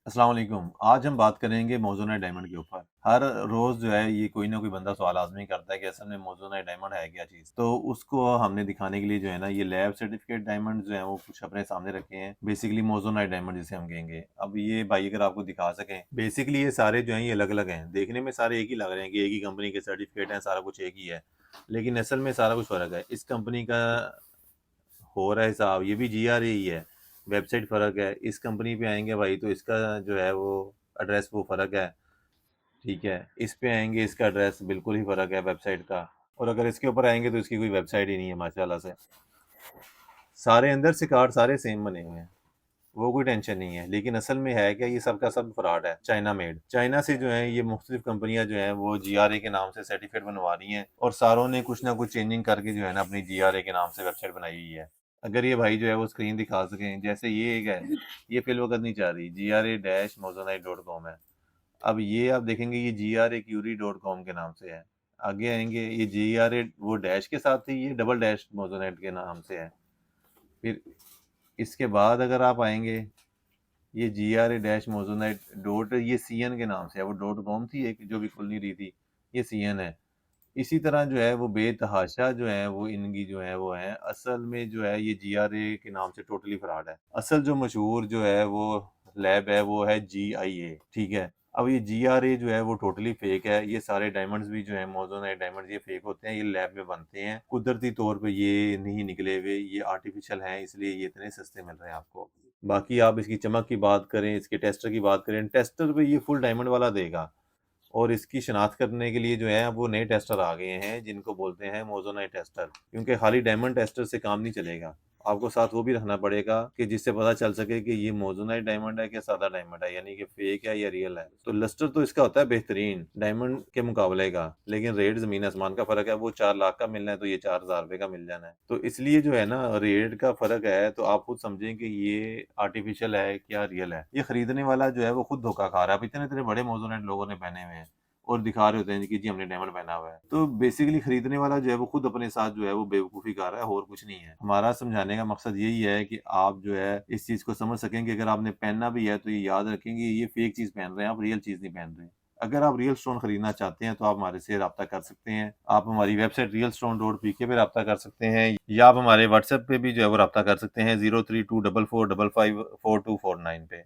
अस्सलाम वालेकुम। आज हम बात करेंगे मोज़ोनाइट डायमंड के ऊपर। हर रोज़ जो है ये कोई ना कोई बंदा सवाल आज़मी करता है कि असल में मोज़ोनाइट डायमंड है क्या चीज़? तो उसको हमने दिखाने के लिए जो है ना ये लैब सर्टिफ़िकेट डायमंड जो है वो कुछ अपने सामने रखे हैं। बेसिकली मोज़ोनाइट डायमंड जिसे हम कहेंगे। अब ये भाई अगर आपको दिखा सकें, बेसिकली ये सारे जो हैं ये अलग-अलग हैं। देखने में सारे एक ही लग रहे हैं कि एक ही कंपनी के सर्टिफ़िकेट हैं, सारा कुछ एक ही है। लेकिन असल में सारा कुछ फ़र्क है। इस कंपनी का हो रहा है हिसाब, ये भी जीआरए ही है। वेबसाइट फ़र्क है। इस कंपनी पे आएँगे भाई तो इसका जो है वो एड्रेस वो फ़र्क है, ठीक है। इस पे आएँगे इसका एड्रेस बिल्कुल ही फ़र्क है वेबसाइट का। और अगर इसके ऊपर आएँगे तो इसकी कोई वेबसाइट ही नहीं है माशाल्लाह से। सारे अंदर से कार्ड सारे सेम बने हुए हैं, वो कोई टेंशन नहीं है। लेकिन असल में है क्या, ये सब का सब फ्रॉड है, चाइना मेड। चाइना से जो है ये मुख्तलिफ कंपनियाँ जो हैं वो जीआरए के नाम से सर्टिफ़िकेट बनवा रही हैं और सारों ने कुछ ना कुछ चेंजिंग करके जो है ना अपनी जीआरए के नाम से वेबसाइट बनाई हुई है। अगर ये भाई जो है वो स्क्रीन दिखा सकें, जैसे ये एक है, ये फ़िलवक़्त नहीं चल रही, GRA-mozonite.com है। अब ये आप देखेंगे ये GRAQuery.com के नाम से है। आगे आएँगे ये GRA वो डैश के साथ थी, ये डबल डैश मोज़ोनाइट के नाम से है। फिर इसके बाद अगर आप आएँगे, ये GRA-mozonite डॉट ये CN के नाम से है, वो डॉट कॉम थी एक जो भी खुल नहीं रही थी, ये CN है। इसी तरह जो है वो बेतहाशा जो है वो इनकी जो है वो है, असल में जो है ये जीआरए के नाम से टोटली फ्रॉड है। असल जो मशहूर जो है वो लैब है वो है जीआईए, ठीक है। अब ये जीआरए जो है वो टोटली फेक है। ये सारे डायमंड्स भी जो है मोज़ोनाइट डायमंड्स ये फेक होते हैं, ये लैब में बनते हैं। कुदरती तौर पे ये नहीं निकले हुए, ये आर्टिफिशियल हैं इसलिए ये इतने सस्ते मिल रहे हैं आपको। बाकी आप इसकी चमक की बात करें, इसके टेस्टर की बात करें, टेस्टर पे ये फुल डायमंड वाला देगा। और इसकी शिनाख्त करने के लिए जो है अब वो नए टेस्टर आ गए हैं जिनको बोलते हैं मोज़ोनाइट टेस्टर, क्योंकि खाली डायमंड टेस्टर से काम नहीं चलेगा। आपको साथ वो भी रखना पड़ेगा कि जिससे पता चल सके कि ये मोज़ोनाइट डायमंड है कि सादा डायमंड है, यानी कि फेक है या रियल है। तो लस्टर तो इसका होता है बेहतरीन डायमंड के मुकाबले का, लेकिन रेट ज़मीन आसमान का फ़र्क है। वो 4 लाख का मिलना है तो ये 4000 रुपए का मिल जाना है। तो इसलिए जो है ना रेट का फ़र्क है, तो आप खुद समझें कि ये आर्टिफ़िशियल है क्या रियल है। ये खरीदने वाला जो है वो खुद धोखा खा रहा है। अब इतने-इतने बड़े मोज़ोनाइट लोगों ने पहने हुए हैं और दिखा रहे होते हैं कि जी हमने डायमंड पहना हुआ है। तो बेसिकली खरीदने वाला जो है वो खुद अपने साथ जो है वो बेवकूफ़ी कर रहा है और कुछ नहीं है। हमारा समझाने का मकसद यही है कि आप जो है इस चीज़ को समझ सकें कि अगर आपने पहनना भी है तो ये याद रखें कि ये फेक चीज़ पहन रहे हैं, आप रियल चीज़ नहीं पहन रहे। अगर आप रियल स्टोन खरीदना चाहते हैं तो आप हमारे से राब्ता कर सकते हैं। आप हमारी वेबसाइट realstone.pk पे राब्ता कर सकते हैं या आप हमारे व्हाट्सएप पे भी जो है वो राब्ता कर सकते हैं 032445554249 पे।